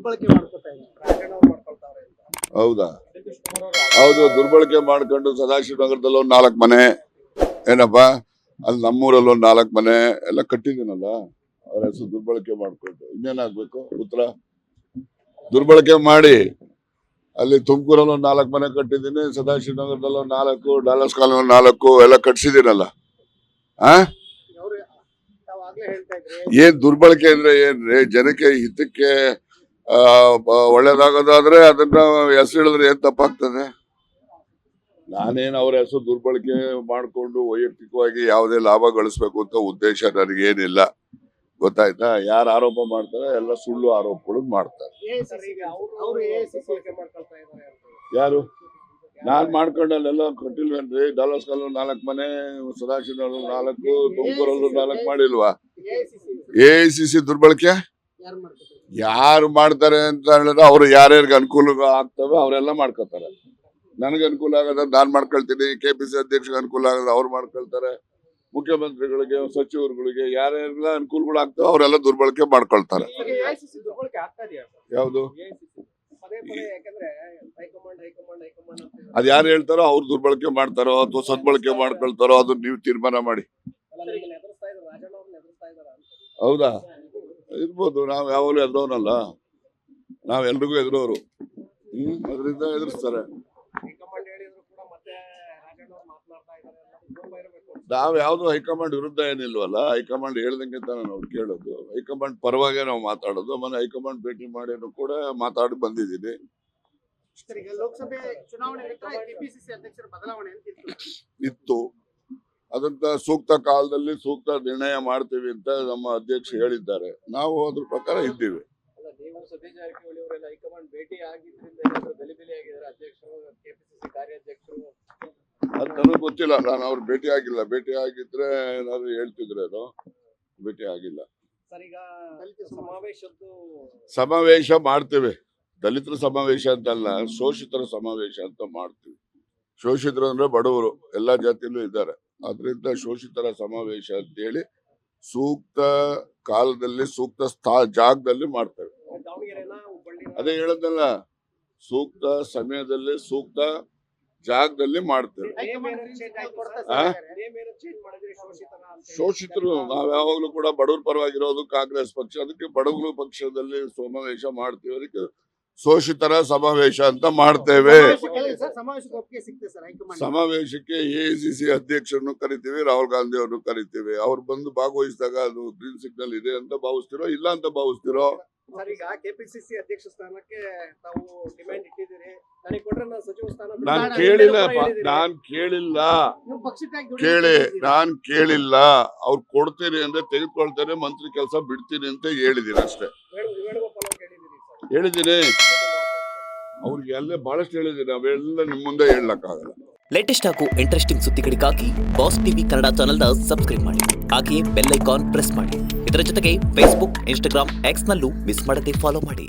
ದುರ್ಬಳಕೆ ಮಾಡ್ಕೊತಾ ಇದ್ದಾರೆ, ರಾಜಣ್ಣ ಅವ್ರು ಮಾಡ್ಕೊಳ್ತಾವ್ರೆ ಅಂತ. ಹೌದಾ? ಹೌದು, ದುರ್ಬಳಕೆ ಮಾಡ್ಕೊಂಡು ಸದಾಶಿವ ನಗರದಲ್ಲಿ ಒಂದು 4 ಮನೆ, ಏನಪ್ಪಾ ಅಲ್ಲಿ ನಮ್ಮೂರಲ್ಲಿ ಒಂದು 4 ಮನೆ ಎಲ್ಲ ಕಟ್ಟಿದ್ದೀನಲ್ಲ, ಅವ್ರ ಹೆಸರು ದುರ್ಬಳಕೆ ಮಾಡ್ಕೊಂಡು ಇನ್ನೇನಾಗ್ಬೇಕು ಉತ್ತರ? ದುರ್ಬಳಕೆ ಮಾಡಿ ಅಲ್ಲಿ ತುಮಕೂರಲ್ಲಿ ಒಂದು 4 ಮನೆ ಕಟ್ಟಿದ್ದೀನಿ, ಸದಾಶಿವ ನಗರದಲ್ಲಿ ಒಂದು 4, ಡಾಲರ್ಸ್ ಕಾಲೋನಿ 4 ಎಲ್ಲ ಕಟ್ಸಿದ್ದೀನಲ್ಲ. ಅವ್ರು ತಾವಾಗ್ಲೇ ಹೇಳ್ತಾ ಇದ್ರಿ, ಏನ್ ದುರ್ಬಳಕೆ ಅಂದ್ರೆ ಏನ್ರಿ? ಜನಕ್ಕೆ ಹಿತಕ್ಕೆ ಒಳ್ಳೇದಾಗೋದಾದ್ರೆ ಅದನ್ನ ಹೆಸರು ಹೇಳಿದ್ರೆ ಏನ್ ತಪ್ಪಾಗ್ತದೆ? ನಾನೇನು ಅವ್ರ ಹೆಸರು ದುರ್ಬಳಕೆ ಮಾಡ್ಕೊಂಡು ವೈಯಕ್ತಿಕವಾಗಿ ಯಾವುದೇ ಲಾಭ ಗಳಿಸ್ಬೇಕು ಅಂತ ಉದ್ದೇಶ ನನಗೇನಿಲ್ಲ, ಗೊತ್ತಾಯ್ತಾ? ಯಾರು ಆರೋಪ ಮಾಡ್ತಾರೆ ಎಲ್ಲ ಸುಳ್ಳು ಆರೋಪಗಳು ಮಾಡ್ತಾರೆ. ಅವರು AICC ಮಾಡ್ಕೊಳ್ತಾ ಇದ್ದಾರೆ ಅಂತ. ಯಾರು? ನಾನ್ ಮಾಡ್ಕೊಂಡಲ್ಲೆಲ್ಲ ಕಟ್ಟಿಲ್ವೇನ್ರಿ? ಡಾಲರ್ಸ್ ಕಾಲೋನಿ 4 ಮನೆ, ಸದಾಶಿವ 4, ತುಮಕೂರಲ್ಲೂ 4 ಮಾಡಿಲ್ವಾ? AICC ದುರ್ಬಳಕೆ ಯಾರು ಮಾಡ್ಕೊತಾರೆ? ಯಾರು ಮಾಡ್ತಾರೆ ಅಂತ ಹೇಳಿದ್ರೆ ಅವ್ರು ಯಾರ್ಯಾರಿಗೆ ಅನುಕೂಲ ಆಗ್ತವೆ ಅವರೆಲ್ಲ ಮಾಡ್ಕೊತಾರೆ. ನನಗೆ ಅನುಕೂಲ ಆಗದ ನಾನ್ ಮಾಡ್ಕೊಳ್ತೀನಿ, KPC ಅಧ್ಯಕ್ಷರಿಗೆ ಅನುಕೂಲ ಆಗದ ಅವ್ರು ಮಾಡ್ಕೊಳ್ತಾರೆ, ಮುಖ್ಯಮಂತ್ರಿಗಳಿಗೆ ಸಚಿವರುಗಳಿಗೆ ಯಾರ್ಯಾರೆಲ್ಲ ಅನುಕೂಲಗಳು ಆಗ್ತವೆ ಅವರೆಲ್ಲ ದುರ್ಬಳಕೆ ಮಾಡ್ಕೊಳ್ತಾರೆ. AICC ದುರ್ಬಳಕೆ ಆಗ್ತಾ ಇದೆಯಾ? ಯಾವ್ದು? ಪದೇ ಪದೇ ಯಾಕಂದ್ರೆ ಹೈಕಮಾಂಡ್ ಅಂತ ಅದ್ ಯಾರು ಹೇಳ್ತಾರೋ ಅವ್ರು ದುರ್ಬಳಕೆ ಮಾಡ್ತಾರೋ ಅಥವಾ ಸದ್ಬಳಕೆ ಮಾಡ್ಕೊಳ್ತಾರೋ ಅದನ್ನ ನೀವು ತೀರ್ಮಾನ ಮಾಡಿ. ಎದುರಿಸ್ತಾ ಇದ್ದಾರೆ, ರಾಜಣ್ಣ ಅವ್ರನ್ನ ಎದುರಿಸ್ತಾ ಇದ್ದಾರೆ ಅಂತ. ಹೌದಾ? ಇರ್ಬೋದು, ನಾವ್ ಯಾವಾಗಲೂ ಎದುರೋನಲ್ಲ, ನಾವ್ ಎಲ್ರಿಗೂ ಎದುರೋರು. ಅದರಿಂದ ಎದುರಿಸ್ತಾರೆ. ಹೈಕಮಾಂಡ್ ಹೇಳಿದ್ರು ಕೂಡ ಮತ್ತೆ ರಾಜಣ್ಣ ಅವ್ರು ಮಾತನಾಡ್ತಾ ಇದ್ದಾರೆ, ಇರಬೇಕು. ನಾವ್ ಯಾವ್ದು ಹೈಕಮಾಂಡ್ ವಿರುದ್ಧ ಏನಿಲ್ವಲ್ಲ, ಹೈಕಮಾಂಡ್ ಹೇಳ್ದಂಗೆ ತಾನೆ ನಾವು ಕೇಳೋದು, ಹೈಕಮಾಂಡ್ ಪರವಾಗೇ ನಾವು ಮಾತಾಡೋದು. ಮೊನ್ನೆ ಹೈಕಮಾಂಡ್ ಭೇಟಿ ಮಾಡಿ ಕೂಡ ಮಾತಾಡಿ ಬಂದಿದ್ದೀನಿ. ಈಗ ಲೋಕಸಭೆ ಚುನಾವಣೆ KPCC ಅಧ್ಯಕ್ಷರ ಬದಲಾವಣೆ ಅಂತ ಇತ್ತು, ಅದಂತ ಸೂಕ್ತ ಕಾಲದಲ್ಲಿ ಸೂಕ್ತ ನಿರ್ಣಯ ಮಾಡ್ತೀವಿ ಅಂತ ನಮ್ಮ ಅಧ್ಯಕ್ಷ ಹೇಳಿದ್ದಾರೆ, ನಾವು ಅದ್ರ ಪ್ರಕಾರ ಇದ್ದೀವಿ. ನೀವು ಸತೀಶ್ ಜಾರಕಿಹೊಳಿ ಅವರೆಲ್ಲ ಹೈಕಮಾಂಡ್ ಭೇಟಿ ಆಗಿದ್ರಿಂದ ಗಲಿಬಿಲಿ ಆಗಿದ್ದಾರೆ, ಅಧ್ಯಕ್ಷರು KPCC ಕಾರ್ಯಾಧ್ಯಕ್ಷರು. ಅದು ನನಗೆ ಗೊತ್ತಿಲ್ಲ, ನಾನು ಅವ್ರು ಭೇಟಿ ಆಗಿಲ್ಲ. ಭೇಟಿ ಆಗಿದ್ರೆ ಏನಾದ್ರು ಹೇಳ್ತಿದ್ರೇನೋ, ಭೇಟಿ ಆಗಿಲ್ಲ. ಸರ್, ಈಗ ಸಮಾವೇಶದ್ದು ಸಮಾವೇಶ ಮಾಡ್ತೇವೆ, ದಲಿತರ ಸಮಾವೇಶ ಅಂತಲ್ಲ, ಶೋಷಿತರ ಸಮಾವೇಶ ಅಂತ ಮಾಡ್ತೀವಿ. ಶೋಷಿತರು ಅಂದ್ರೆ ಬಡವರು, ಎಲ್ಲಾ ಜಾತಿಯಲ್ಲೂ ಇದ್ದಾರೆ, ಅದರಿಂದ ಶೋಷಿತರ ಸಮಾವೇಶ ಅಂತೇಳಿ ಸೂಕ್ತ ಕಾಲದಲ್ಲಿ ಸೂಕ್ತ ಜಾಗದಲ್ಲಿ ಮಾಡ್ತೇವೆ. ಅದೇ ಹೇಳದಲ್ಲ, ಸೂಕ್ತ ಸಮಯದಲ್ಲಿ ಸೂಕ್ತ ಜಾಗದಲ್ಲಿ ಮಾಡ್ತೇವೆ. ಶೋಷಿತರು ನಾವ್ ಯಾವಾಗ್ಲೂ ಕೂಡ ಬಡವ್ರ ಪರವಾಗಿರೋದು ಕಾಂಗ್ರೆಸ್ ಪಕ್ಷ, ಅದಕ್ಕೆ ಬಡವರು ಪಕ್ಷದಲ್ಲಿ ಸಮಾವೇಶ ಮಾಡ್ತೀವಿ, ಅದಕ್ಕೆ ಶೋಷಿತರ ಸಮಾವೇಶ ಅಂತ ಮಾಡ್ತೇವೆ. ಸಮಾವೇಶಕ್ಕೆ AICC ಅಧ್ಯಕ್ಷರನ್ನು ಕರಿತೀವಿ, ರಾಹುಲ್ ಗಾಂಧಿ ಅವ್ರನ್ನು ಕರಿತೀವಿ. ಅವ್ರು ಬಂದು ಭಾಗವಹಿಸಿದಾಗ ಅದು ಗ್ರೀನ್ ಸಿಗ್ನಲ್ ಇದೆ ಅಂತ ಭಾವಿಸ್ತಿರೋ ಇಲ್ಲ ಅಂತ ಭಾವಿಸ್ತಿರೋ? ಸರ್, ಈಗ KPCC ಅಧ್ಯಕ್ಷ ಸ್ಥಾನಕ್ಕೆ ತಾವು ಡಿಮ್ಯಾಂಡ್ ಇಟ್ಟಿದ್ದೀರಿ, ನನಗೆ ಕೊಟ್ರೆ ನಾನು ಸಚಿವ ಸ್ಥಾನ ನಾನ್ ಕೇಳಿಲ್ಲ. ಅವ್ರು ಕೊಡ್ತೀರಿ ಅಂದ್ರೆ ತೆಗೆದುಕೊಳ್ತಾರೆ, ಮಂತ್ರಿ ಕೆಲಸ ಬಿಡ್ತೀನಿ ಅಂತ ಹೇಳಿದೀನಿ ಅಷ್ಟೇ. ಹೇಳಿದ್ದೀನಿ, ಅವ್ರಿಗೆ ಅಲ್ಲೇ ಬಹಳಷ್ಟು ಹೇಳಿದ್ದೀನಿ, ಅವೆಲ್ಲ ನಿಮ್ ಮುಂದೆ ಹೇಳಕ್ಕಾಗಲ್ಲ. ಲೇಟೆಸ್ಟ್ ಹಾಗೂ ಇಂಟ್ರೆಸ್ಟಿಂಗ್ ಸುದ್ದಿಗಳಿಗಾಗಿ ಬಾಸ್ ಟಿವಿ ಕನ್ನಡ ಚಾನೆಲ್ನ ಸಬ್ಸ್ಕ್ರೈಬ್ ಮಾಡಿ, ಹಾಗೆಯೇ ಬೆಲ್ ಐಕಾನ್ ಪ್ರೆಸ್ ಮಾಡಿ. ಇದರ ಜೊತೆಗೆ ಫೇಸ್ಬುಕ್, ಇನ್ಸ್ಟಾಗ್ರಾಮ್, X ನಲ್ಲೂ ಮಿಸ್ ಮಾಡದೆ ಫಾಲೋ ಮಾಡಿ.